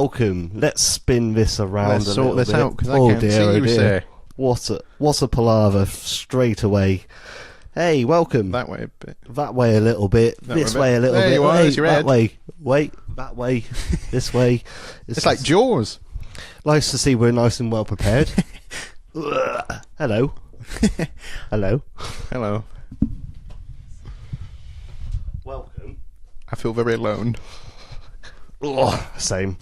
welcome. Let's spin this around Let's a sort little this bit. out, because I can't see you, sir. What's a palaver straight away? Hey, welcome. That way a bit. That way a little bit. This way a little there bit. You are, hey, there's your that head. way. Wait, that way. This way. It's like Jaws. Nice to see we're nice and well prepared. Hello. Hello. Hello. Welcome. I feel very alone. Same.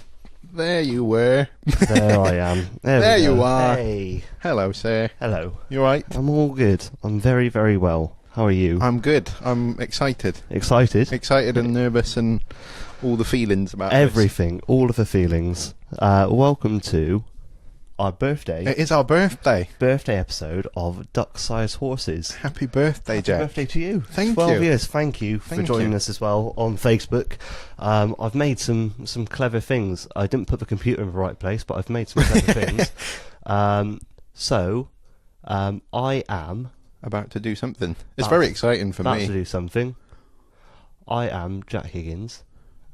There you were. There I am. There you are. Hey. Hello, sir. Hello. You alright? I'm all good. I'm very, very well. How are you? I'm good. I'm excited. Excited? Excited and nervous and all the feelings about Everything. All of the feelings. Welcome to our birthday. this. It is our birthday. Birthday episode of Duck-Sized Horses. Happy birthday, Happy Jack. birthday to you. Thank 12 you. years. Thank you for Thank joining you. us as well on Facebook. I've made some clever things. I didn't put the computer in the right place, but I've made some clever things. I am About to do something. It's About- very exciting for about me. to do something. I am Jack Higgins,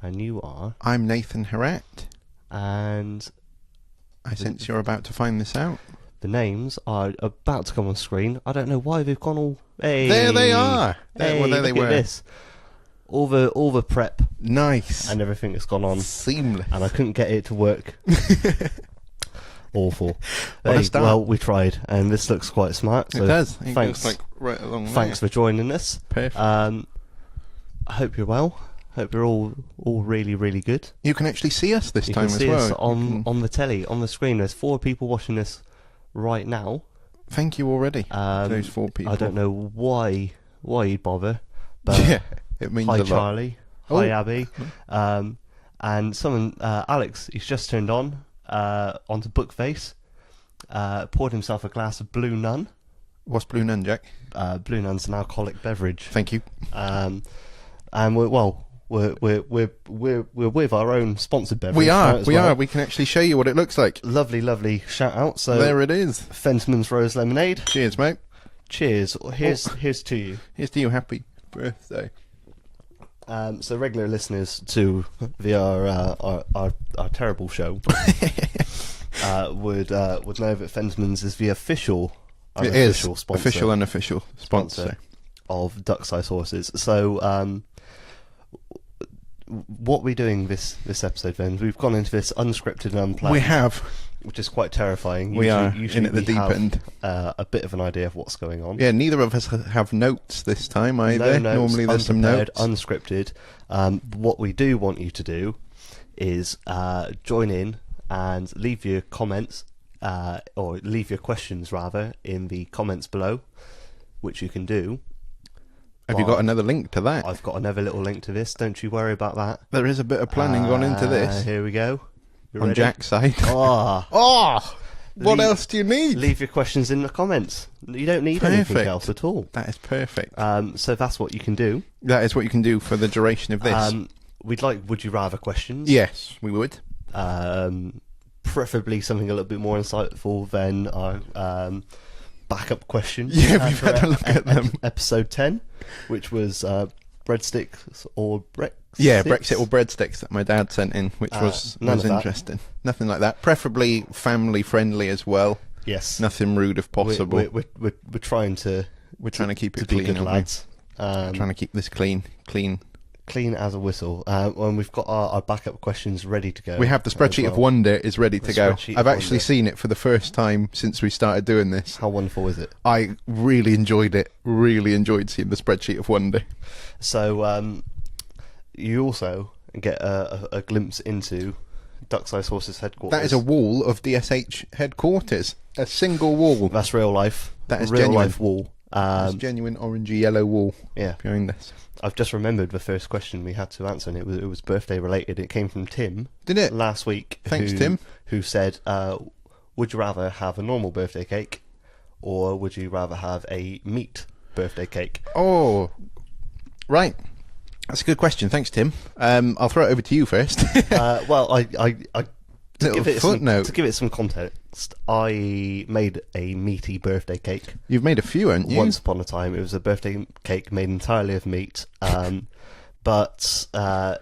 and you are, I'm Nathan Herat. and I sense you're about to find this out. the names are about to come on screen. I don't know why they've gone all. Hey, There they are. Hey, Well, there look they at were. this. All the prep Nice. and everything that's gone on, Seamless. and I couldn't get it to work. Awful. What a Hey, start. well, we tried, and this looks quite smart. So It does. It Thanks. goes, like right along Thanks for joining us. there. Perfect. I hope you're well. Hope you're all really, really good. You can actually see us this You time can as see well. us You can- on the telly, on the screen. There's 4 people watching this right now. Thank you already. Those 4 people. I don't know why you'd bother, but Yeah, it means hi a lot. Charlie, hi Oh. Abby, and someone Alex. He's just turned onto Bookface. Poured himself a glass of Blue Nun. What's Blue Nun, Jack? Blue Nun's an alcoholic beverage. Thank you. And we're with our own sponsored beverage. We now are. as We well. are. We can actually show you what it looks like. Lovely shout out. So There it is. Fenton's Rose Lemonade. Cheers, mate. Cheers. Here's to you. Here's to you. Happy birthday. So regular listeners to our terrible show would know that Fenton's is the official It is sponsor. official, unofficial sponsor. Of Duck-Sized Horses. So what we're doing this episode then, we've gone into this unscripted and unplanned. We have. Which is quite terrifying. We are usually in at the we deep have, end. A bit of an idea of what's going on. Yeah, neither of us have notes this time either. No notes, Normally there's some unprepared, notes. unscripted. What we do want you to do is join in and leave your comments, or leave your questions rather, in the comments below, which you can do. Have you got another link to that? I've got another little link to this. Don't you worry about that. There is a bit of planning gone into this. Here we go. You On ready? Jack's side. Ah, Oh! What Leave- else do you need? leave your questions in the comments. You don't need anything Perfect. else at all. That is perfect. So that's what you can do. That is what you can do for the duration of this. We'd like would you rather questions. Yes, we would. Preferably something a little bit more insightful than our backup question. Yeah, we've had a look at them. Episode 10, which was breadsticks or Brexit. Yeah, Brexit or breadsticks that my dad sent in, which was none of that. interesting. Nothing like that. Preferably family friendly as well. Yes. Nothing rude if possible. We're trying to We're trying to keep it be clean. good aren't we? lads. Trying to keep this clean. Clean as a whistle. And we've got our backup questions ready to go. We have the spreadsheet as of well. wonder is ready The to go. spreadsheet I've of actually wonder. seen it for the first time since we started doing this. How wonderful is it? I really enjoyed it. Really enjoyed seeing the spreadsheet of wonder. So you also get a glimpse into Duck-Sized Horses headquarters. That is a wall of DSH headquarters. A single wall. That's real life. That is real genuine. life wall. It's genuine orangey yellow wall Yeah, behind this. I've just remembered the first question we had to answer, and it was birthday related. It came from Tim Did it? last week. Thanks, Tim. Who said, "Would you rather have a normal birthday cake, or would you rather have a meat birthday cake?" Oh, right. That's a good question. Thanks, Tim. I'll throw it over to you first. Well, I to Little give it footnote. to give it some context, I made a meaty birthday cake. You've made a few, haven't you? Once upon a time, it was a birthday cake made entirely of meat. But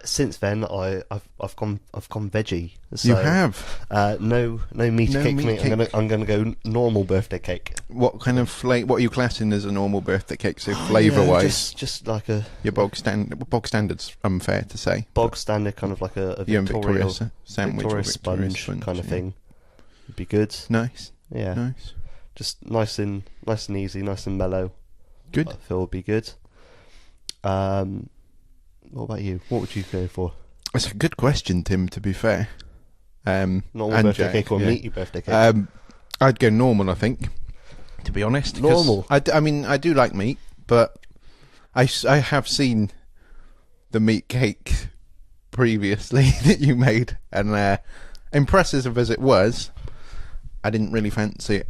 since then, I've gone veggie. So, You have. No meat No cake for meat me. cake. I'm gonna go normal birthday cake. What kind of what are you classing as a normal birthday cake? So flavour wise, just like a your bog standard's unfair to say. bog standard, kind of like a Your Victoria, sandwich Victoria or Victoria sponge kind of yeah. thing. Would be good. Nice. Yeah, Nice. just nice and easy, nice and mellow. Good. I feel would be good. What about you? What would you go for? It's a good question, Tim, to be fair. Normal and birthday Jack, cake or yeah. meaty birthday cake? I'd go normal, I think, to be honest. 'cause Normal? I mean, I do like meat, but I have seen the meat cake previously that you made, and impressive as it was, I didn't really fancy it.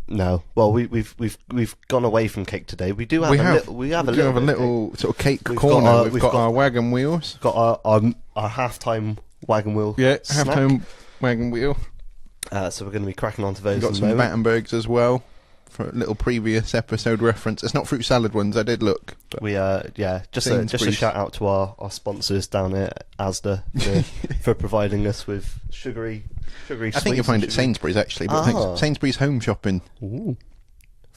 No. Well, we've gone away from cake today. We do have a little sort of cake We've corner. got our- We've got our wagon wheels. Got our halftime wagon wheel. Yeah, snack. halftime wagon wheel. So we're going to be cracking onto those. We've got in a some moment. Battenbergs as well for a little previous episode reference. It's not fruit salad ones. I did look. But We just a Sainsbury's. shout out to our sponsors down at Asda for providing us with sugary. I think you'll find it Sainsbury's actually, but thanks. Sainsbury's Home Shopping. Ooh.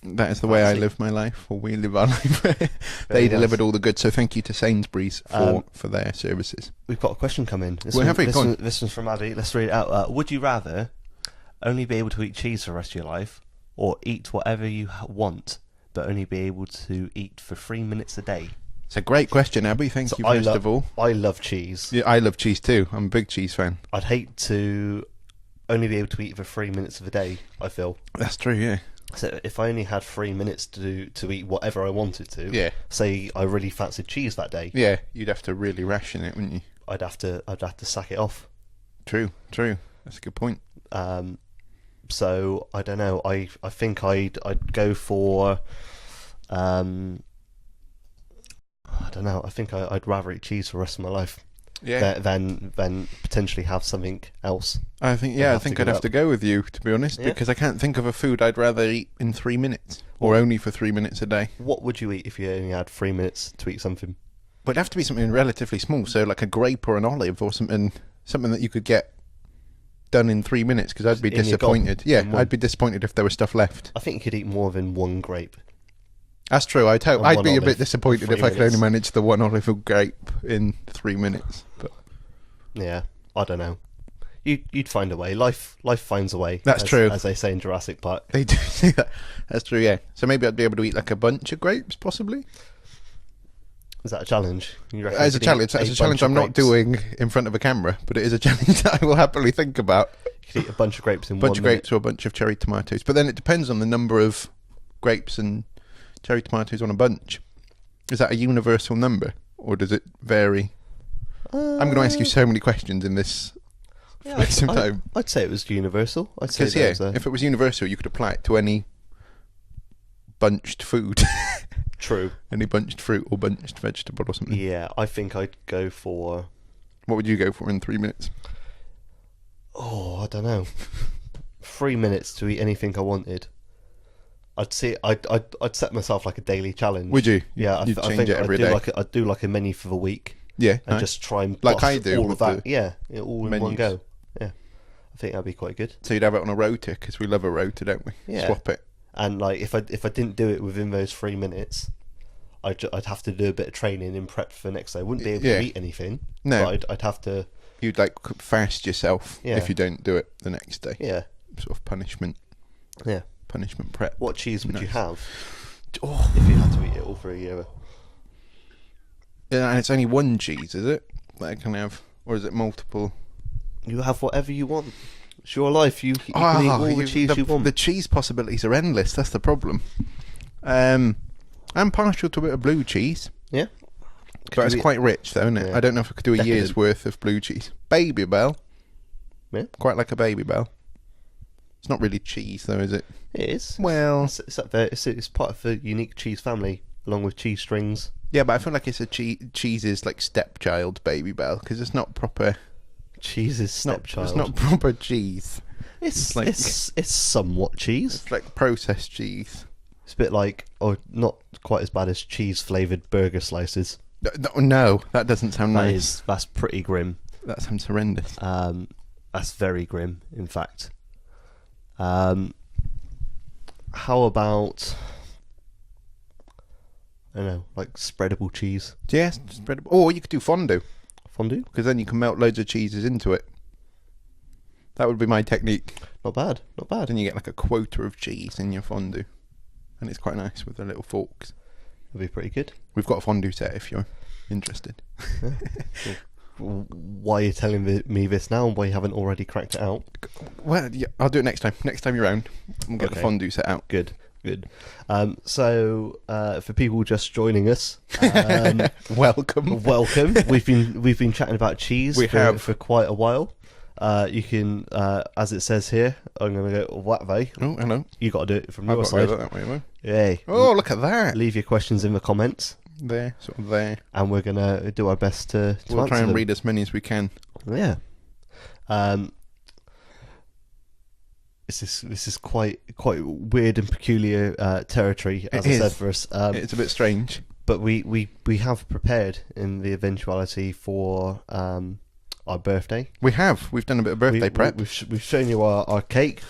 That is the way I Fancy. live my life, or we live our life. Very They nice. delivered all the goods, so thank you to Sainsbury's for their services. We've got a question coming. Well, have we? Go on. This one's from Abby. Let's read it out. Would you rather only be able to eat cheese for the rest of your life, or eat whatever you want, but only be able to eat for 3 minutes a day? It's a great question, Abby. Thank you first of all. I love cheese. Yeah, I love cheese too. I'm a big cheese fan. I'd hate to only be able to eat for 3 minutes of a day, I feel. That's true, yeah. So if I only had 3 minutes to eat whatever I wanted to, Yeah. say I really fancied cheese that day, Yeah, you'd have to really ration it, wouldn't you? I'd have to sack it off. True. That's a good point. So I don't know. I think I'd go for I don't know. I think I'd rather eat cheese for the rest of my life Yeah. than potentially have something else. I think I'd have I'd have up. to go with you, to be honest, Yeah. because I can't think of a food I'd rather eat in 3 minutes, or only for 3 minutes a day. What would you eat if you only had 3 minutes to eat something? But it'd have to be something relatively small, so like a grape or an olive or something that you could get done in 3 minutes, because I'd be In your disappointed. gob, Yeah, in one- I'd be disappointed if there was stuff left. I think you could eat more than one grape. That's true. I'd And be one a olive bit disappointed for if 3 I could only minutes. manage the one olive or grape in 3 minutes. But Yeah, I don't know. You'd find a way. Life finds a way. That's true. as they say in Jurassic Park. they do say that. That's true. Yeah. So maybe I'd be able to eat like a bunch of grapes, possibly. Is that a challenge? You reckon As you a could challenge. eat As a bunch challenge, of I'm not grapes? doing in front of a camera, but it is a challenge that I will happily think about. You could eat a bunch of grapes in A bunch 1 of minute. grapes or a bunch of cherry tomatoes. But then it depends on the number of grapes and cherry tomatoes on a bunch. Is that a universal number, or does it vary? I'm going to ask you so many questions in this space of time. I'd say it was universal. I'd say Because there was if it was universal, you could apply it to any bunched food, true. any bunched fruit or bunched vegetable or something. Yeah, I think I'd go for. What would you go for in 3 minutes? Oh, I don't know. 3 minutes to eat anything I wanted. I'd set myself like a daily challenge. Would you? Yeah, You'd I change think it every I'd do day. I'd do like a menu for the week Yeah, and nice. just try and Like bluff I do all with of that. the Yeah, all in one menus. go. Yeah, I think that'd be quite good. So you'd have it on a rota, because we love a rota, don't we? Yeah. Swap it. And like if I didn't do it within those 3 minutes, I'd have to do a bit of training in prep for the next day. I wouldn't be able Yeah. to eat anything. No. but I'd have to. You'd like fast yourself Yeah. if you don't do it the next day. Yeah, Sort of punishment prep. What cheese would you Nice. have Oh. if you had to eat it all for a year? Yeah, and it's only one cheese, is it? That I can have, or is it multiple? You have whatever you want. It's your life. You can eat all the cheese you want. The cheese possibilities are endless. That's the problem. I'm partial to a bit of blue cheese, Yeah. but it's you eat- quite rich, though, isn't it? Yeah. I don't know if I could do a year's Decadent. worth of blue cheese. Baby Bell, Yeah, quite like a Baby Bell. It's not really cheese, though, is it? it is. Well, It's up there. It's part of the unique cheese family, along with cheese strings. yeah, but I feel like it's a cheese's like stepchild, Baby Bell, because it's not proper. Cheese's Not, stepchild. it's not proper cheese. It's like- it's somewhat cheese. It's like processed cheese. It's a bit like, or not quite as bad as cheese flavored burger slices. No, that doesn't sound nice. That's pretty grim. That sounds horrendous. That's very grim, in fact. How about, I don't know, like spreadable cheese? Yes, spreadable. Or you could do fondue. Fondue? Because then you can melt loads of cheeses into it. That would be my technique. Not bad, not bad. Then you get like a quota of cheese in your fondue. And it's quite nice with the little forks. It'd be pretty good. We've got a fondue set if you're interested. Yeah. Well, why are you telling me this now and why you haven't already cracked it out? Well, yeah, I'll do it next time. Next time you're around, we'll get the fondue set out. Good. So for people just joining us, welcome. We've been chatting about cheese for quite a while. You can, as it says here, I'm going to go that way. Oh, hello. You got to do it from your side. Go that way, though. Yay. Oh, look at that. Leave your questions in the comments. There, sort of there. And we're going to do our best to We'll answer try and them. read as many as we can. Yeah. This is quite weird and peculiar territory, as I said, for us. It's a bit strange. But we have prepared in the eventuality for our birthday. We've done a bit of birthday prep. We've shown you our cake.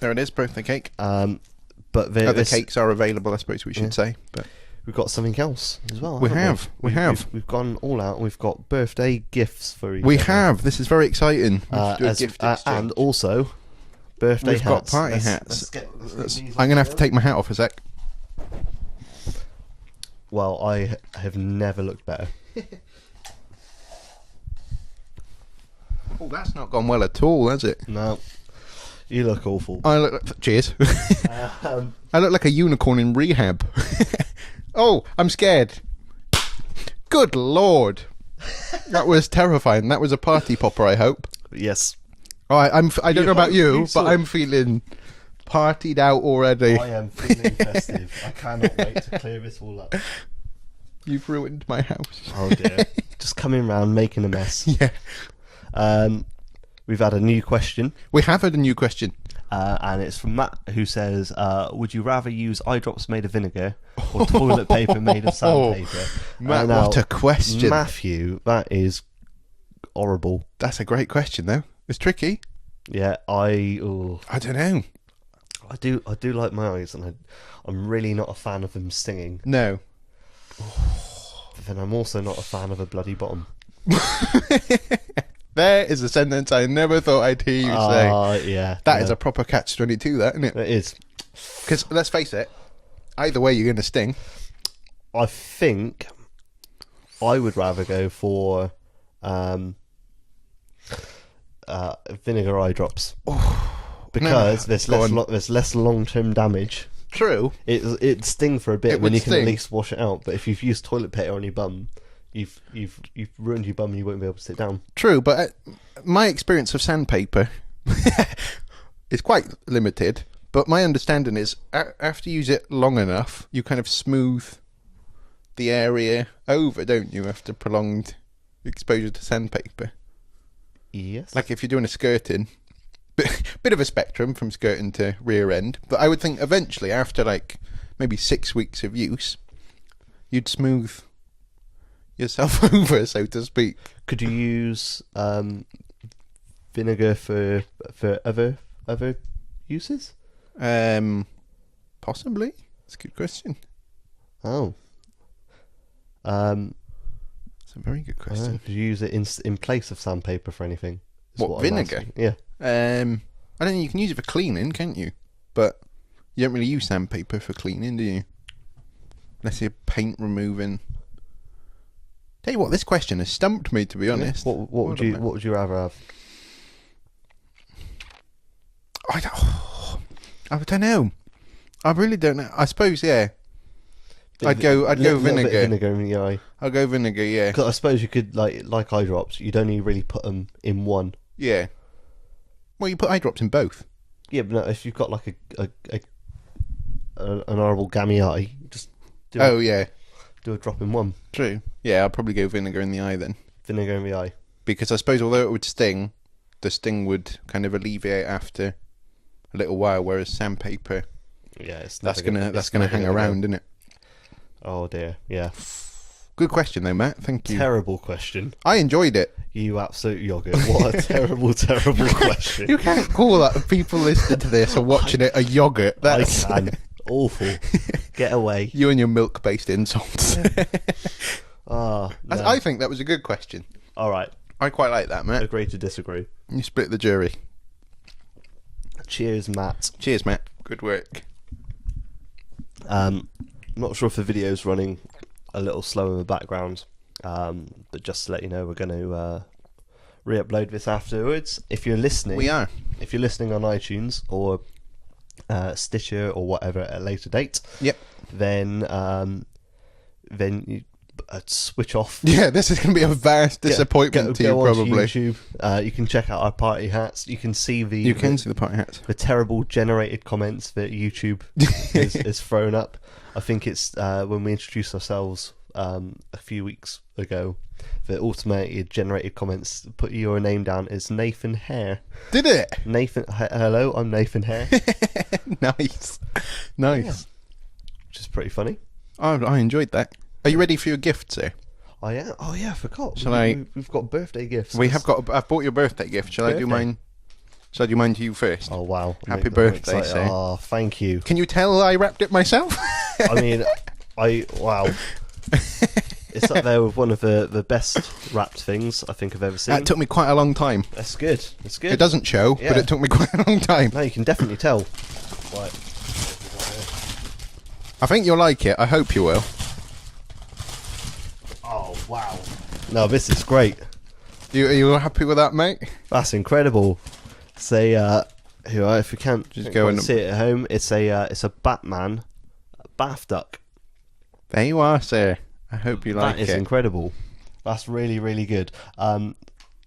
There it is, birthday cake. But other cakes are available, I suppose we should say. But we've got something else as well. We have. We've gone all out. We've got birthday gifts for each We other. have. This is very exciting. And also birthday We've hats. got party hats. Let's I'm going to have to take my hat off a sec. Well, I have never looked better. Oh, that's not gone well at all, has it? No. You look awful. Cheers. I look like a unicorn in rehab. Oh, I'm scared. Good Lord. That was terrifying. That was a party popper, I hope. Yes. Oh, I don't know about you, but I'm feeling partied out already. I am feeling festive. I cannot wait to clear this all up. You've ruined my house. Oh dear. Just coming round, making a mess. Yeah. We've had a new question. We have had a new question. And it's from Matt, who says, would you rather use eye drops made of vinegar or toilet paper made of sandpaper? Matt, what a question. Matthew, that is horrible. That's a great question, though. It's tricky. Yeah, I don't know. I do like my eyes, and I'm really not a fan of them stinging. No. But then I'm also not a fan of a bloody bottom. There is a sentence I never thought I'd hear you say. Yeah. That is a proper catch-22, that, isn't it? It is. Because, let's face it, either way you're going to sting. I think I would rather go for vinegar eye drops. Because there's less long-term damage. True. It'd sting for a bit, It and would then you can sting. at least wash it out. But if you've used toilet paper on your bum, you've ruined your bum and you won't be able to sit down. True, but my experience of sandpaper is quite limited. But my understanding is, after you use it long enough, you kind of smooth the area over, don't you, after prolonged exposure to sandpaper? Yes. Like if you're doing a skirting, bit of a spectrum from skirting to rear end. But I would think eventually, after like maybe 6 weeks of use, you'd smooth yourself over, so to speak. Could you use vinegar for other uses? Possibly. That's a good question. Oh. That's a very good question. Could you use it in place of sandpaper for anything? What, vinegar? Yeah. I don't know. You can use it for cleaning, can't you? But you don't really use sandpaper for cleaning, do you? Unless you're paint removing. Tell you what, this question has stumped me, to be honest. What would you rather have? I don't know. I really don't know. I suppose, yeah. I'd go vinegar. Vinegar in the eye. I'll go vinegar, yeah. 'Cause I suppose you could like eye drops. You'd only really put them in one. Yeah. Well, you put eye drops in both. Yeah, but no, if you've got like an horrible gammy eye, just do a drop in one. True. Yeah, I'll probably go vinegar in the eye then. Vinegar in the eye. Because I suppose although it would sting, the sting would kind of alleviate after a little while, whereas sandpaper, Yeah, that's gonna hang around, isn't it? Oh dear, yeah. Good question, though, Matt. Thank you. Terrible question. I enjoyed it. You absolute yoghurt. What a terrible, terrible question. You can't call that people listening to this or watching it a yogurt. That's I can. Awful. Get away. you and your milk-based insults. Oh, no. I think that was a good question. All right. I quite like that, Matt. Agree to disagree. You split the jury. Cheers, Matt. Cheers, Matt. Good work. Not sure if the video's running a little slow in the background, but just to let you know, we're going to re-upload this afterwards. If you're listening, We are. If you're listening on iTunes or Stitcher or whatever at a later date, Yep. then you switch off. Yeah, this is going to be a vast disappointment to you, go onto probably. YouTube. You can check out our party hats. You can see You can see the party hats. the terrible generated comments that YouTube is thrown up. I think it's when we introduced ourselves a few weeks ago, the automated generated comments put your name down as Nathan Hare. Did it? Nathan, hello, I'm Nathan Hare. Nice. Yeah. Which is pretty funny. I enjoyed that. Are you ready for your gift, sir? Oh yeah, I forgot. Shall We've got birthday gifts. I've bought your birthday gift. Shall I do mine? Shall I do mine to you first? Oh wow! Happy birthday, excited. sir. Oh, thank you. Can you tell I wrapped it myself? I mean, wow. It's up there with one of the best wrapped things I think I've ever seen. That took me quite a long time. That's good. That's good. It doesn't show, but Yeah. it took me quite a long time. No, you can definitely tell. Right. I think you'll like it. I hope you will. Oh wow! No, this is great. Are you happy with that, mate? That's incredible. Say, if you can't Just go and see it at home, it's a Batman bath duck. There you are, sir. I hope you like That is it. incredible. That's really, really good.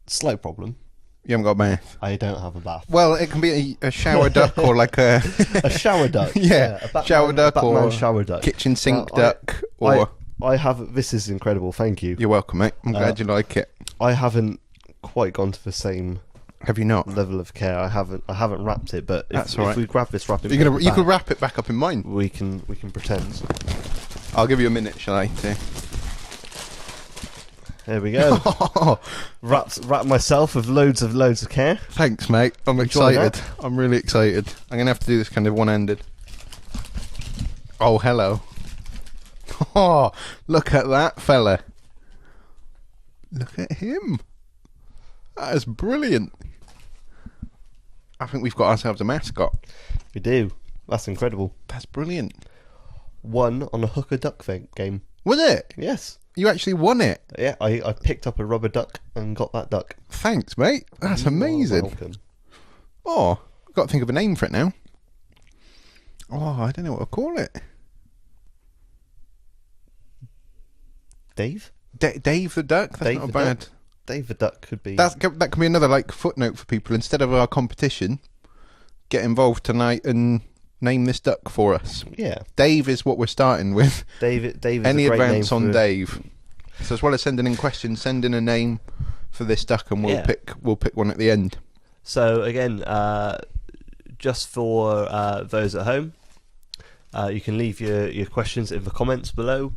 Slight problem. You haven't got a bath. I don't have a bath. Well, it can be a shower duck or like a A shower duck. Yeah, a Batman, shower duck a Batman or shower duck. kitchen sink Now, duck. Or I have. This is incredible. Thank you. you're welcome, mate. I'm glad you like it. I haven't quite gone to the same Have you not? level of care. I haven't wrapped it, but That's if all right. we grab this wrapping You paper could back, wrap it back up in mine. we can pretend. I'll give you a minute, shall I? To... There we go. Wrap myself with loads of care. Thanks, mate. I'm Enjoy excited. that. I'm really excited. I'm gonna have to do this kind of one-handed. Oh, hello. Oh, look at that fella. Look at him. That is brilliant. I think we've got ourselves a mascot. We do. That's incredible. That's brilliant. Won on a hooker duck game. Was it? Yes. You actually won it. Yeah, I picked up a rubber duck and got that duck. Thanks, mate. That's You are amazing. welcome. Oh, I've got to think of a name for it now. Oh, I don't know what to call it. Dave? Dave the Duck? That's Dave not the bad. Duck. Dave the duck could be. That can be another like footnote for people. Instead of our competition, get involved tonight and name this duck for us. Yeah. Dave is what we're starting with. Dave is Any a great advance name on for- Dave. So as well as sending in questions, send in a name for this duck, and we'll Yeah. pick one at the end. So again, just for those at home, you can leave your questions in the comments below.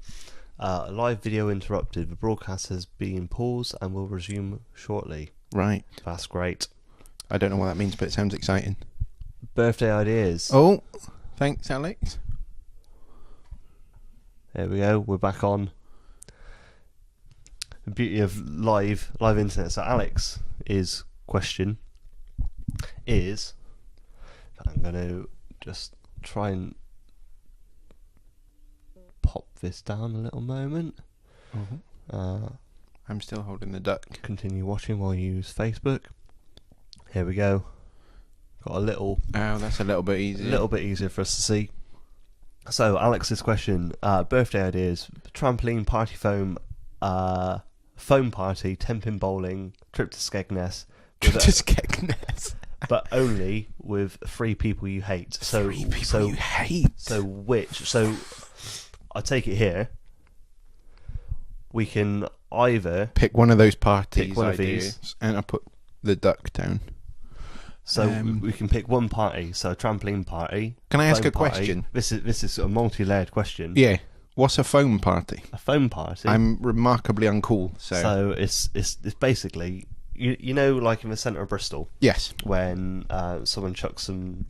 Live video interrupted. The broadcast has been paused and will resume shortly. Right. That's great. I don't know what that means, but it sounds exciting. Birthday ideas. Oh, thanks, Alex. There we go. We're back on. The beauty of live internet. So Alex's question is, I'm going to just try and pop this down a little moment. I'm still holding the duck. Continue watching while you use Facebook. Here we go. Got a little Oh, that's a little bit easier. bit easier for us to see. So Alex's question: birthday ideas, trampoline, party foam, foam party, 10-pin bowling, trip to Skegness, with To Skegness. but only with 3 people you hate. So 3 people so you hate. so I take it here. We can either Pick one of those parties Pick one of ideas, and I put the duck down. we can pick one party. So a trampoline party. Can I ask foam a party. question? This is a multi-layered question. Yeah. What's a foam party? A foam party. I'm remarkably uncool, so... So it's basically, you know, like in the centre of Bristol, Yes. when someone chucks some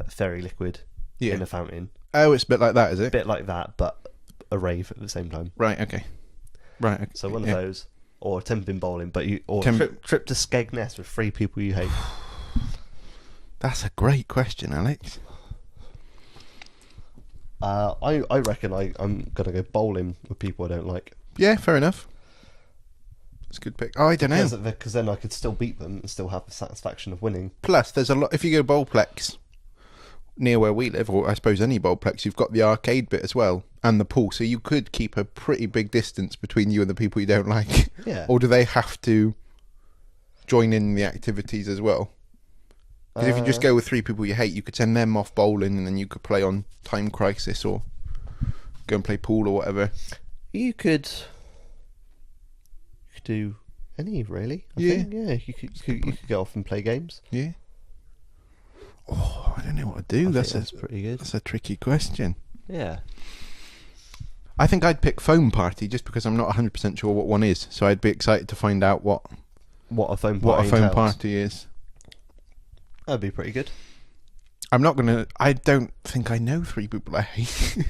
fairy liquid Yeah. in a fountain. Oh, it's a bit like that, is A it? bit like that, but a rave at the same time. Right, okay. Right, okay. So one of yeah. those, or temping bowling, but or Temp- trip to Skegness with 3 people you hate. That's a great question, Alex. I reckon I'm gonna go bowling with people I don't like. Yeah, fair enough. That's a good pick. Oh, I don't know. Because then I could still beat them and still have the satisfaction of winning. Plus, there's a lot... If you go bowlplex near where we live, or I suppose any bowlplex, you've got the arcade bit as well, and the pool, so you could keep a pretty big distance between you and the people you don't like. Yeah. Or do they have to join in the activities as well? Because if you just go with 3 people you hate, you could send them off bowling, and then you could play on Time Crisis or go and play pool or whatever. You could do any, really. I Yeah. think. Yeah. You could go off and play games. Yeah. Oh, I don't know what to do. I That's think that's pretty good. That's a tricky question. Yeah. I think I'd pick foam party just because I'm not 100% sure what one is. So I'd be excited to find out what a foam party entails. party is. That'd be pretty good. I don't think I know 3 people I hate.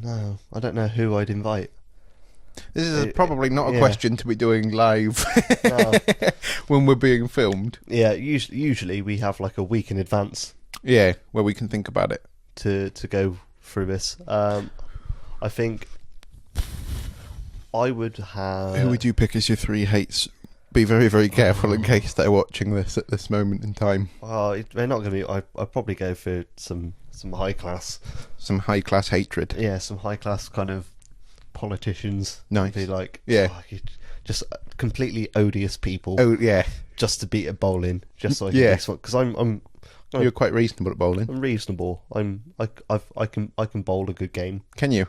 No, I don't know who I'd invite. This is probably not a question to be doing live No. when we're being filmed. Yeah, usually we have like a week in advance Yeah, where we can think about it. to go through this. I think I would have... Who would you pick as your 3 hates? Be very, very careful in case they're watching this at this moment in time. Oh, they're not going to be... I'd probably go for some high class... Some high-class hatred. Yeah, some high class kind of politicians. Nice. Be like... Yeah. Oh, just completely odious people. Oh, yeah. Just to beat at bowling. Just so I can Yeah. beat someone. Because I'm You're quite reasonable at bowling. I'm reasonable. I can bowl a good game. Can you?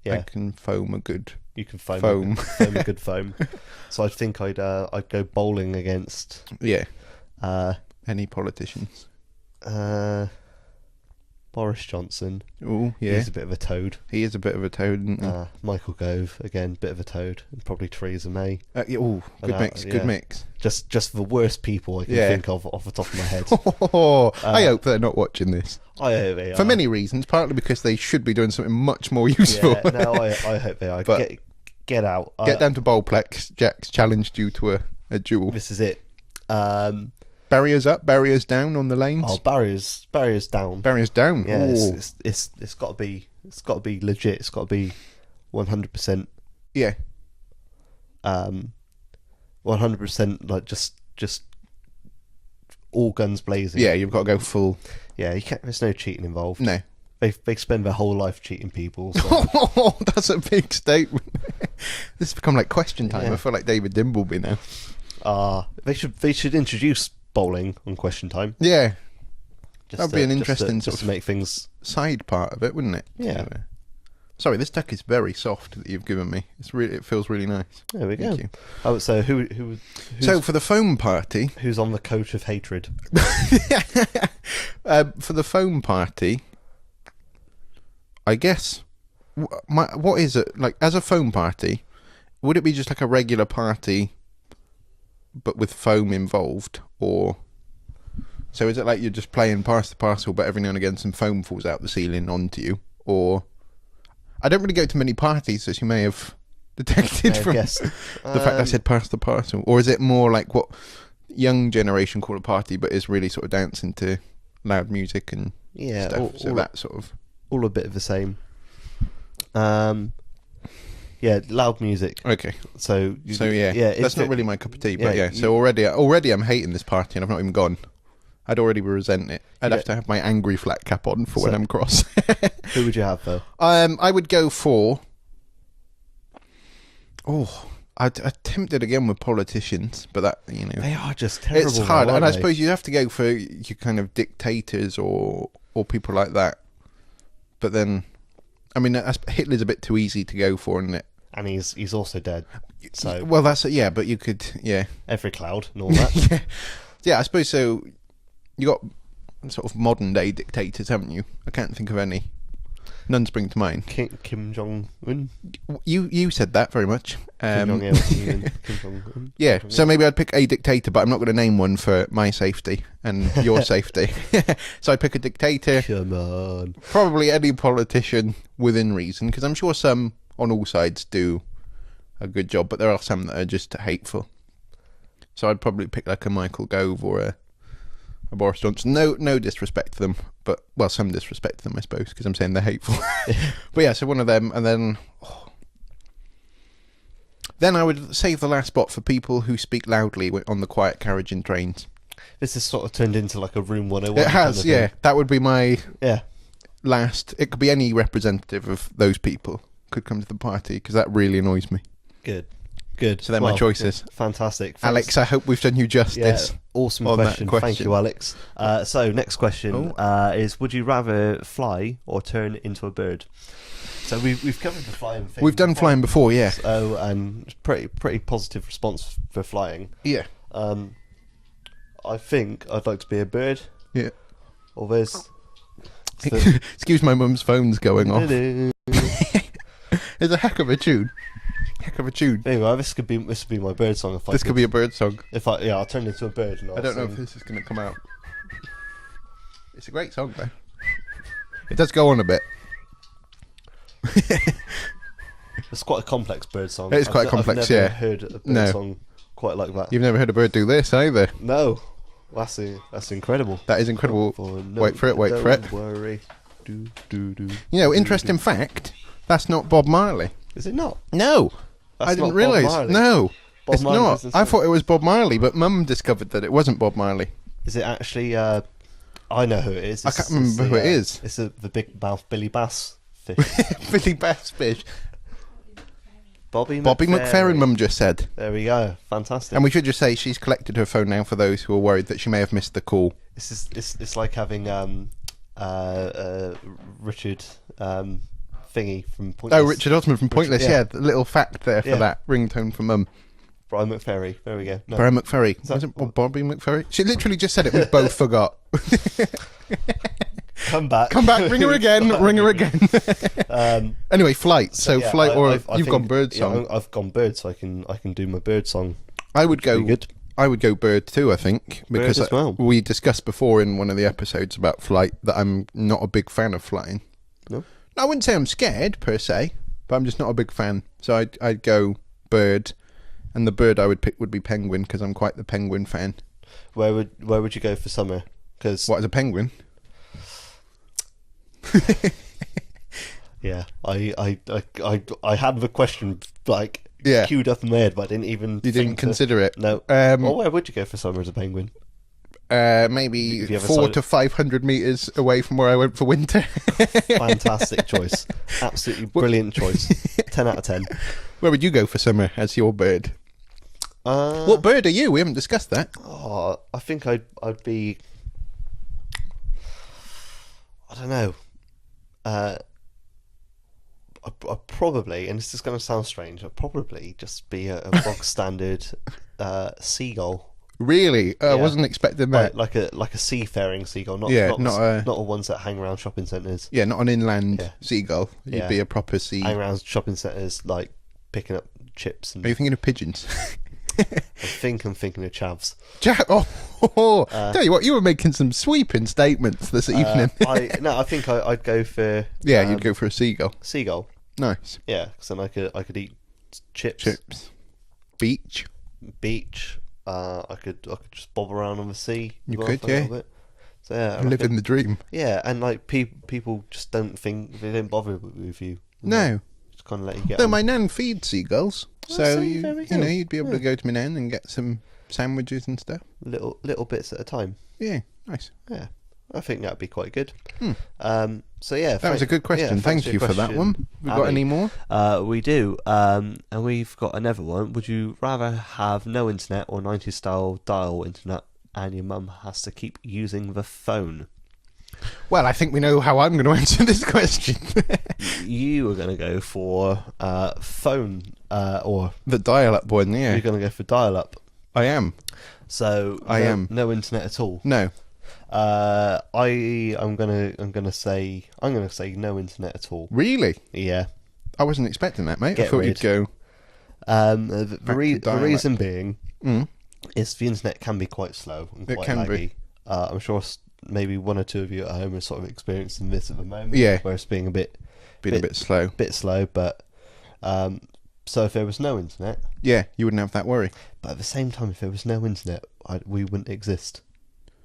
Yeah. I can foam a good... You can foam. Foam. Foam a good foam. So I think I'd go bowling against Yeah. Any politicians? Boris Johnson. Oh, yeah. He's a bit of a toad. He is a bit of a toad, isn't he? Michael Gove, again, bit of a toad. And probably Theresa May. Yeah, oh, good mix, good mix. Just the worst people I can think of off the top of my head. I hope they're not watching this. I hope they are. For many reasons, partly because they should be doing something much more useful. Yeah, no, I hope they are. But get out. Get down to bowlplex. Jack's challenged you to a duel. This is it. Barriers up, barriers down on the lanes. Oh, barriers down. Barriers down. Yeah, Ooh. it's got to be legit. It's got to be 100%. Yeah. 100% like just all guns blazing. Yeah, you've got to go full. Yeah, you can't. There's no cheating involved. No. They spend their whole life cheating people. So. That's a big statement. This has become like question time. Yeah. I feel like David Dimbleby now. They should introduce bowling on Question Time. Yeah. Just That'd be an interesting just to make things side part of it, wouldn't it? Yeah. So, sorry, this duck is very soft that you've given me. It feels really nice. There we go. Thank you. Oh, so who's So for the foam party, who's on the coach of hatred? for the foam party, I guess what is it like as a foam party? Would it be just like a regular party, but with foam involved, or so is it like you're just playing pass the parcel, but every now and again some foam falls out the ceiling onto you? Or I don't really go to many parties, as you may have detected from the fact I said pass the parcel. Or is it more like what young generation call a party, but is really sort of dancing to loud music and stuff? So that sort of all a bit of the same. Yeah, loud music. Okay. So yeah, that's not really my cup of tea. But yeah, so already I'm hating this party, and I've not even gone. I'd already resent it. I'd have to have my angry flat cap on for when I'm cross. Who would you have though? I would go for. I tempted again with politicians, but that they are just terrible. It's hard, and I they? suppose you have to go for your kind of dictators or people like that. But then, I mean, Hitler's a bit too easy to go for, isn't it? And he's also dead. So well, that's it. Yeah, but you could every cloud and all that. yeah, I suppose so. You got sort of modern day dictators, haven't you? I can't think of any. None spring to mind. Kim Jong-un. You said that very much. Kim Jong-il. Kim Jong-un. Yeah, Kim so Jong-il. maybe I'd pick a dictator, but I'm not going to name one for my safety and your safety. So I'd pick a dictator. Come on. Probably any politician within reason, because I'm sure some on all sides do a good job, but there are some that are just hateful. So I'd probably pick like a Michael Gove or a Boris Johnson. No disrespect to them, but well, some disrespect to them, I suppose, because I'm saying they're hateful. But yeah, so one of them, and then I would save the last spot for people who speak loudly on the quiet carriage in trains. This has sort of turned into like a Room 101. It has, yeah. That would be my Yeah. last. It could be any representative of those people could come to the party, because that really annoys me. Good. So they're my choices. Fantastic. Thanks. Alex, I hope we've done you justice. Yeah, awesome on that question. question. Thank you, Alex. So next question is: would you rather fly or turn into a bird? So we've covered the flying thing. We've done flying before, yeah. So and pretty positive response for flying. Yeah. I think I'd like to be a bird. Yeah. Or there's. Excuse my mum's phone's going off. It's a heck of a tune. Anyway, this could be my bird song. This could be a bird song. I'll turn into a bird. And I don't know if this is going to come out. It's a great song, though. It does go on a bit. It's quite a complex bird song. It's quite complex, I've never yeah. heard a bird song quite like that. You've never heard a bird do this either. No, that's incredible. That is incredible. Wait for it. Don't worry. Do. You know, interesting fact. That's not Bob Marley. Is it not? No, That's I didn't not Bob realise. Marley. No, it's Marley not. doesn't I sing. thought it was Bob Marley, but Mum discovered that it wasn't Bob Marley. Is it actually? I know who it is. I can't remember who it is. It's the big mouth Billy Bass fish. Billy Bass Fish. Bobby McFerrin, Mum just said. There we go. Fantastic. And we should just say she's collected her phone now for those who are worried that she may have missed the call. It's like having Richard thingy from Pointless. Oh, Richard Osman from Pointless, yeah. The little fact there for that ringtone from Mum. Brian McFerry. There we go. No. Brian McFerry. that- Was it Bobby McFerry? She literally just said it. We both forgot. Come back. Ring her again. Anyway, flight. So yeah, flight, or I you've think- gone bird song. Yeah, I've gone bird, so I can do my bird song. I would go. Pretty good. I would go bird too. I think because as well. we discussed before in one of the episodes about flight that I'm not a big fan of flying. No? I wouldn't say I'm scared per se, but I'm just not a big fan. So I'd go bird, and the bird I would pick would be penguin because I'm quite the penguin fan. Where would you go for summer? Because What is a penguin? yeah, I had the question like Yeah. queued up in my head, but I didn't even. You didn't consider it. No. Well, where would you go for summer as a penguin? Maybe Have you ever 400 to 500 meters away from where I went for winter. Fantastic choice. Absolutely brilliant choice. 10 out of 10. Where would you go for summer as your bird? What bird are you? We haven't discussed that. I think I'd be. I don't know. I'd probably, and this is going to sound strange, I'd probably just be a bog standard seagull. Really? I wasn't expecting that. Like a seafaring seagull, not not the ones that hang around shopping centres. Yeah, not an inland seagull. You'd Yeah. be a proper sea. Hang around shopping centres, like picking up chips. And Are you thinking of pigeons? I'm thinking of chavs. Tell you what, you were making some sweeping statements this evening. I think I'd go for Yeah, you'd go for a seagull. seagull. Nice. Yeah, because then I could eat chips. Beach. Beach. I could just bob around on the sea. You as well could, for a yeah. little bit. So yeah, I Living reckon- the dream. Yeah, and like people just don't think bother with you. No. Just kind of let you get. Though on. my nan feeds seagulls, Well, so see, there we go. you'd be able to go to my nan and get some sandwiches and stuff. little bits at a time. Yeah, nice. Yeah, I think that'd be quite good. Hmm. So yeah, That was a good question. Thank you for that one. We got any more? We do. And we've got another one. Would you rather have no internet or 90s style dial internet, and your mum has to keep using the phone? Well, I think we know how I'm going to answer this question. You were going to go for phone, or The dial-up one, you're yeah. going to go for dial-up. I am. So I am. no internet at all. No. I'm gonna say no internet at all. Really? Yeah. I wasn't expecting that, mate. I Get thought rid. you'd go. The reason being Mm. is the internet can be quite slow and It quite can laggy. be. I'm sure maybe one or two of you at home are sort of experiencing this at the moment. Yeah. Where it's being a bit slow. bit slow, but so if there was no internet, Yeah, you wouldn't have that worry. but at the same time, if there was no internet, we wouldn't exist.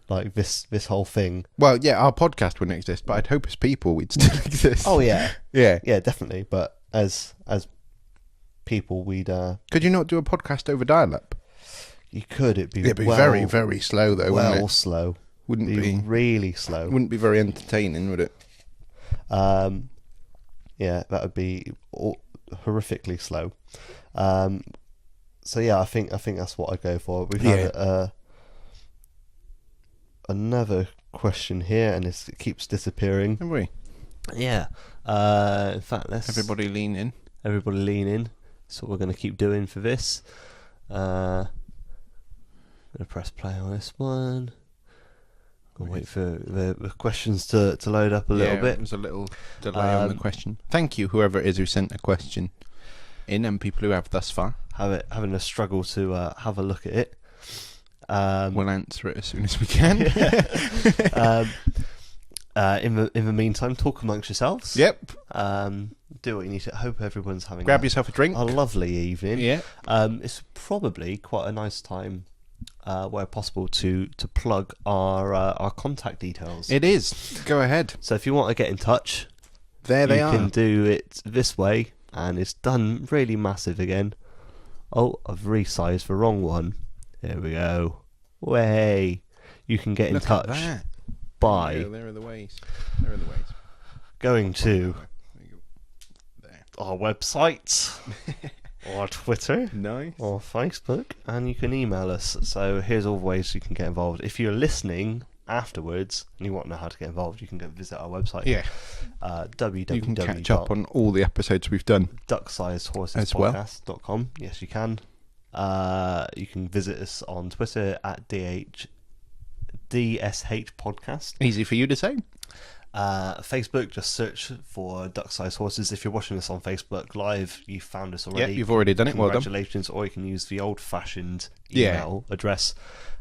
Like this whole thing. Well, yeah, our podcast wouldn't exist, but I'd hope as people we'd still exist. Oh yeah, Yeah. yeah, definitely. But as people, we'd Could you not do a podcast over dial-up? you could. It'd be very, very slow, though, wouldn't it? slow. Wouldn't It'd be really slow. Wouldn't be very entertaining, would it? Yeah, that would be horrifically slow. So yeah, I think that's what I'd go for. We've had another question here, and it keeps disappearing. Have we? Yeah. In fact, let's Everybody lean in. Everybody lean in. That's what we're going to keep doing for this. I'm going to press play on this one. I'll wait for the questions to load up a little bit. There was a little delay on the question. Thank you, whoever it is who sent a question in, and people who have thus far. Having a struggle to have a look at it. We'll answer it as soon as we can. In the meantime, talk amongst yourselves. Yep. Do what you need to. Hope everyone's having Grab yourself a drink. a lovely evening. Yeah. It's probably quite a nice time, where possible, to plug our contact details. It is. Go ahead. So if you want to get in touch, There they you are. can do it this way, and it's done really massive again. Oh, I've resized the wrong one. There we go. Way. You can get in Look touch at that. by There are the ways. There are the ways. going to There you go. There. our website or Twitter Nice. or Facebook, and you can email us. So here's all the ways you can get involved. If you're listening afterwards and you want to know how to get involved, you can go visit our website. Yeah. You can catch up on all the episodes we've done. ducksizedhorsespodcast.com. Yes, you can. You can visit us on Twitter at DSH Podcast. Easy for you to say. Facebook, just search for Duck Size Horses. If you're watching us on Facebook Live, you found us Yeah, already. you've already done it. Well done. Congratulations. Or you can use the old-fashioned Yeah. email address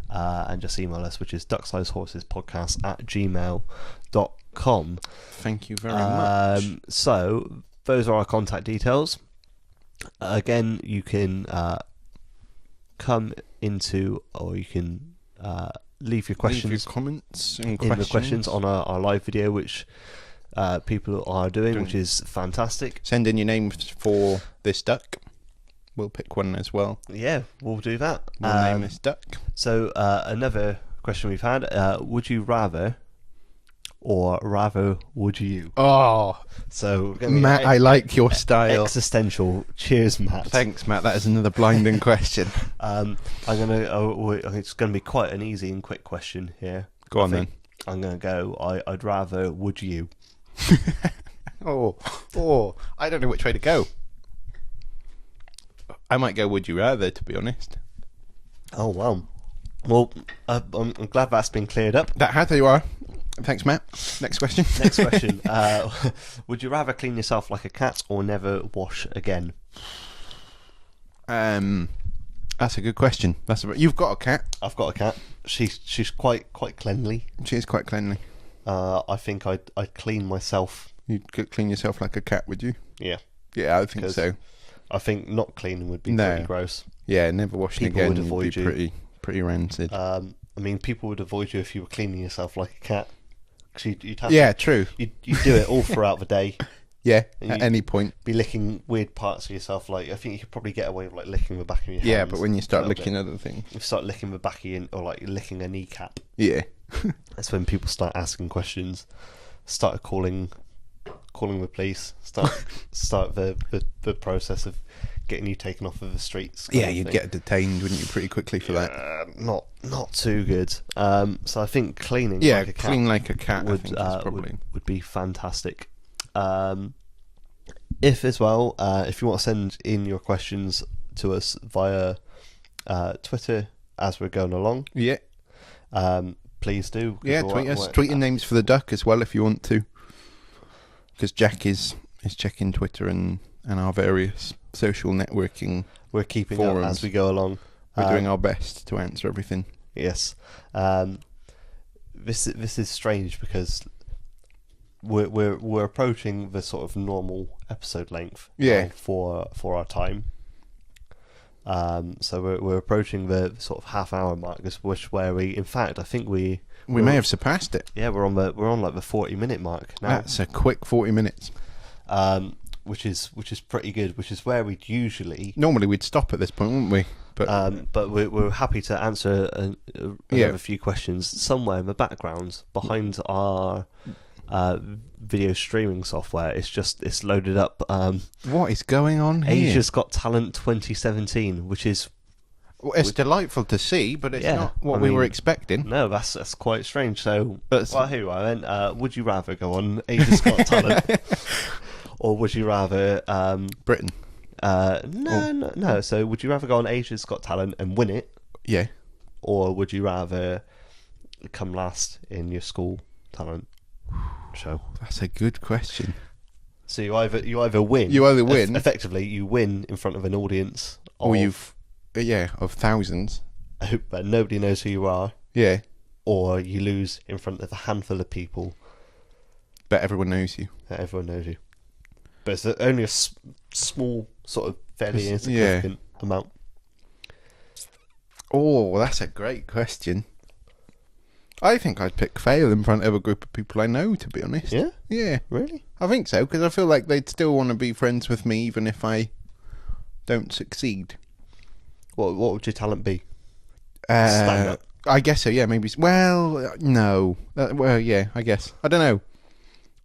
and just email us, which is ducksizehorsespodcast@gmail.com. Thank you very much. So those are our contact details. Again, you can come into, or you can leave your questions Leave your comments and in questions. the questions on our live video, which people are doing, which is fantastic. Send in your names for this duck. We'll pick one as well. Yeah, we'll do that. We'll name this duck. So another question we've had: would you rather, or rather would you? Oh, So we're gonna be Matt, I like your style. existential. Cheers, Matt. Thanks, Matt. That is another blinding question. It's gonna be quite an easy and quick question here. Go on then. I'm gonna go. I'd rather. Would you? Oh, I don't know which way to go. I might go would you rather, to be honest. Oh wow. Well, I'm glad that's been cleared up. That how you are. Thanks, Matt. Next question. Next question. Would you rather clean yourself like a cat or never wash again? That's a good question. You've got a cat. I've got a cat. She's quite cleanly. She is quite cleanly. I think I'd clean myself. You'd clean yourself like a cat, would you? Yeah. Yeah, I think 'Cause so. I think not cleaning would be No. pretty gross. Yeah, never washing People again would would avoid be you. pretty rancid. I mean, people would avoid you if you were cleaning yourself like a cat. 'Cause you'd have Yeah, true. you'd do it all throughout the day. Yeah, And at you- any point. Be licking weird parts of yourself. Like, I think you could probably get away with like licking the back of your hands. Yeah, but when you a start little licking bit. other things. If you start licking the back of your, or like licking a kneecap, Yeah. that's when people start asking questions. Start calling the police. Start the process of getting you taken off of the streets. kind Yeah, of you'd thing. get detained, wouldn't you, pretty quickly for that? Not too good. So I think cleaning Yeah, like a cat clean like a cat, I would think is probably... would be fantastic. If as well, if you want to send in your questions to us via Twitter as we're going along, Yeah. please do. Yeah, tweet us. Tweet your names for the duck as well if you want to. Because Jack is checking Twitter and our various social networking. We're keeping forums up as we go along. We're doing our best to answer everything. Yes. This is strange because we're approaching the sort of normal episode length. For our time. So we're approaching the sort of half-hour mark, where we, in fact, I think we may have surpassed it. Yeah, we're on like the 40-minute mark now. That's a quick 40 minutes. Which is pretty good. Which is where we'd usually normally we'd stop at this point, wouldn't we? But we're happy to answer a few questions somewhere in the background behind our video streaming software. It's loaded up. What is going on here? Asia's Got Talent 2017, which is delightful to see, but it's not what we were expecting. No, that's quite strange. So, would you rather go on Asia's Got Talent, or would you rather Britain? No. So, would you rather go on Asia's Got Talent and win it? Yeah. Or would you rather come last in your school talent show? That's a good question. So you either win. Effectively, you win in front of an audience, of thousands, but nobody knows who you are. Yeah. Or you lose in front of a handful of people, but everyone knows you. But it's only a small, sort of fairly insignificant amount. Oh, that's a great question. I think I'd pick fail in front of a group of people I know, to be honest. Yeah? Yeah. Really? I think so, because I feel like they'd still want to be friends with me even if I don't succeed. What would your talent be? Stand up? I guess so, yeah, maybe. Well, no. Yeah, I guess. I don't know.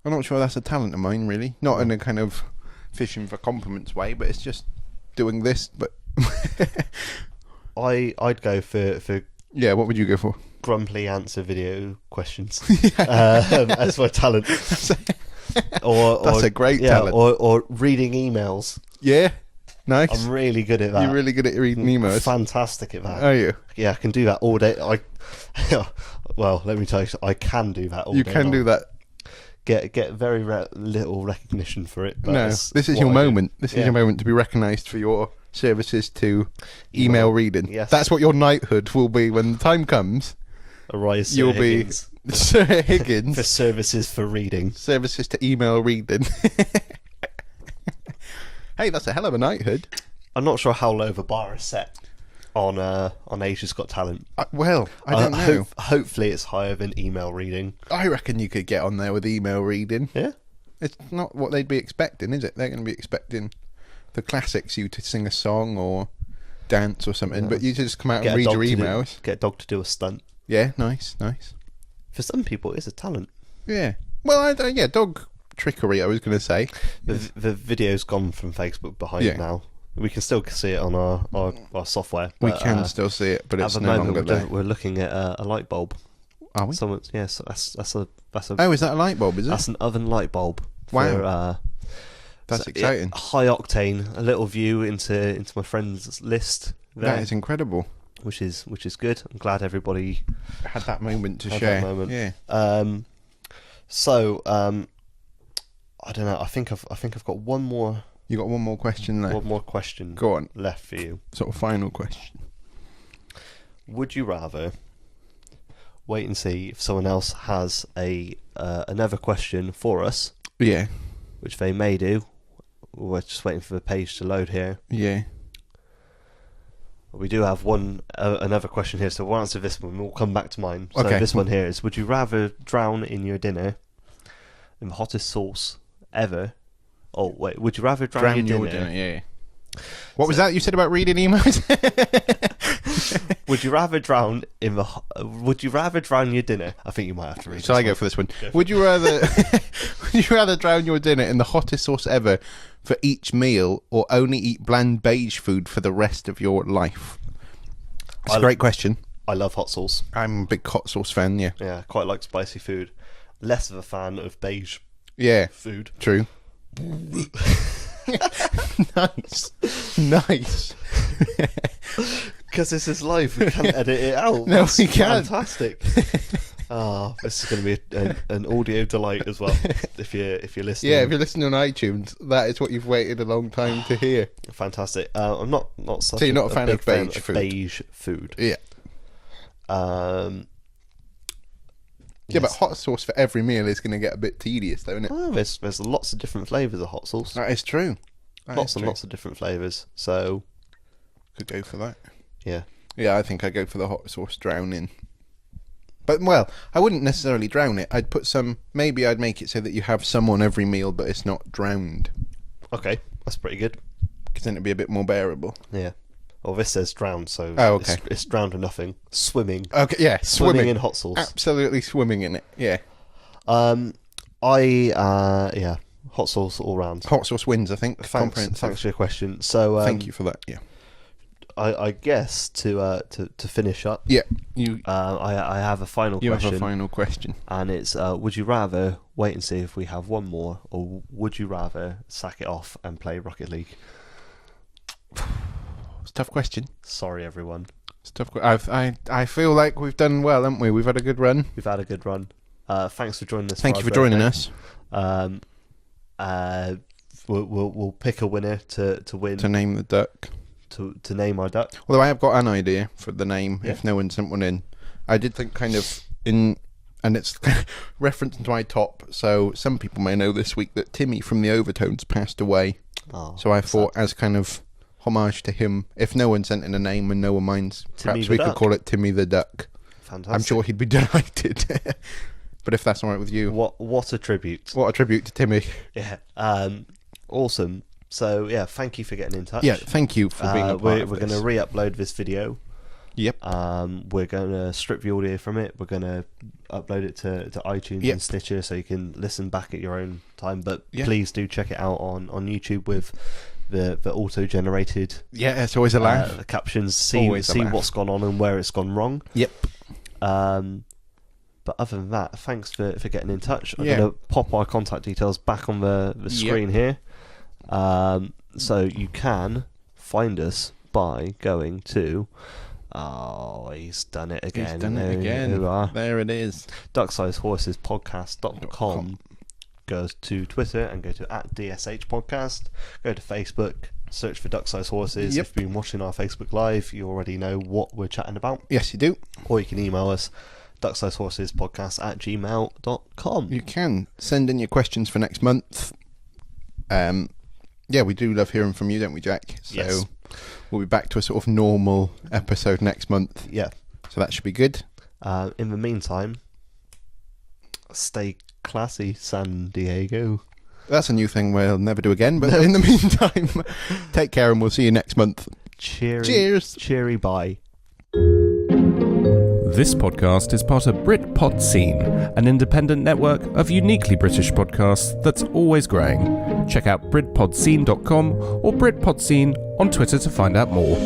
I'm not sure that's a talent of mine, really. Not in a kind of fishing for compliments way, but it's just doing this, but... I'd go for... Yeah, what would you go for? Grumpily answer video questions as my talent. That's a great talent. Or reading emails. Yeah, nice. I'm really good at that. You're really good at reading emails. Fantastic at that. Are you? Yeah, I can do that all day. Well, let me tell you, I can do that all day. You can do that. Get very little recognition for it. But no, this is your moment. This is your moment to be recognised for your services to email reading. Yes. That's what your knighthood will be when the time comes. Arise, Sir You'll Higgins. be Sir Higgins. For services for reading. Services to email reading. Hey, that's a hell of a knighthood. I'm not sure how low the bar is set on Asia's Got Talent. I don't know. Hopefully it's higher than email reading. I reckon you could get on there with email reading. Yeah? It's not what they'd be expecting, is it? They're going to be expecting the classics, you to sing a song or dance or something, but you just come out and read your emails. Get a dog to do a stunt. Yeah, nice. For some people, it's a talent. Yeah. Well, dog trickery, I was going to say. The video's gone from Facebook behind now. We can still see it on our software. We can still see it, but it's no longer there. We're looking at a light bulb. Are we? So that's a. Oh, is that a light bulb? Is it? That's an oven light bulb. Wow. That's exciting. High octane. A little view into my friend's list. There, that is incredible. Which is good. I'm glad everybody had that moment to share. That moment. Yeah. I don't know. I think I've got one more. You got one more question left. One more question. Go on. Left for you. Sort of final question. Would you rather wait and see if someone else has another question for us? Yeah. Which they may do. We're just waiting for the page to load here. Yeah. We do have another question here, so we'll answer this one. We'll come back to mine. So okay. This one here is: would you rather drown in your dinner in the hottest sauce ever? Oh wait, would you rather drown your dinner? Yeah. What was that you said about reading emails? Would you rather drown Would you rather drown your dinner? I think you might have to read. Shall I go for this one? Would you rather? Would you rather drown your dinner in the hottest sauce ever for each meal, or only eat bland beige food for the rest of your life? It's a great question. I love hot sauce. I'm a big hot sauce fan. Yeah. Yeah, quite like spicy food. Less of a fan of beige. Yeah. Food. True. Nice. Because this is live, we can't edit it out. No, That's we can't. Fantastic. This is going to be an audio delight as well. if you're listening, Yeah, if you're listening on iTunes, that is what you've waited a long time to hear. fantastic. I'm not such So you're not a fan big of beige food? beige food. Yeah. Yeah, but Yes. hot sauce for every meal is going to get a bit tedious, though, isn't it? Oh, there's lots of different flavours of hot sauce. That is true. Lots and lots of different flavours. So Could go for that. yeah. Yeah, I think I'd go for the hot sauce drowning. But, well, I wouldn't necessarily drown it. I'd put some... Maybe I'd make it so that you have some on every meal, but it's not drowned. Okay, that's pretty good. Because then it'd be a bit more bearable. Yeah. Well, this says drowned, so Oh, okay. it's drowned to nothing. Swimming. Okay, yeah, Swimming in hot sauce. Absolutely swimming in it, yeah. Yeah, hot sauce all round. Hot sauce wins, I think. Thanks for your question. So Thank you for that, yeah. I guess to finish up. Yeah, you I have a final question. have a final question. And it's would you rather wait and see if we have one more, or would you rather sack it off and play Rocket League? It's a tough question. Sorry, everyone. It's a tough I feel like we've done well, haven't we? We've had a good run. We've had a good run. Thanks for joining us. Thank you for joining us. We'll pick a winner to win To name the duck. to name our duck. Although I have got an idea for the name, Yeah. if no one sent one in. I did think kind of in, and it's reference to my top, so some people may know this week that Timmy from the Overtones passed away. Oh, So I thought, as kind of homage to him, if no one sent in a name and no one minds, Timmy perhaps the we could Duck. call it Timmy the Duck. fantastic. I'm sure he'd be delighted. But if that's all right with you, What a tribute. what a tribute to Timmy. Yeah. Awesome. So yeah, thank you for getting in touch. Yeah, thank you for being a part we're of we're this. going to re-upload this video. Yep. We're going to strip the audio from it. We're going to upload it to iTunes Yep. and Stitcher so you can listen back at your own time. But Yeah. please do check it out on YouTube with the auto-generated Yeah, it's always a laugh. captions. See Always a laugh. what's gone on and where it's gone wrong. Yep. But other than that, thanks for getting in touch. I'm Yeah. going to pop our contact details back on the screen here. So you can find us by going to... Oh, he's done it again. He's done it There again. you are. There it is. ducksizehorsespodcast.com. Go to Twitter and go to @DSH Podcast. Go to Facebook, search for Duck Size Horses. Yep. If you've been watching our Facebook Live, you already know what we're chatting about. Yes, you do. Or you can email us, ducksizehorsespodcast@gmail.com. You can send in your questions for next month. Yeah, we do love hearing from you, don't we, Jack? So Yes. we'll be back to a sort of normal episode next month. Yeah. So that should be good. In the meantime, stay classy, San Diego. That's a new thing we'll never do again. But in the meantime, take care and we'll see you next month. Cheers. Cheery bye. This podcast is part of Britpod Scene, an independent network of uniquely British podcasts that's always growing. Check out BritpodScene.com or Britpod Scene on Twitter to find out more.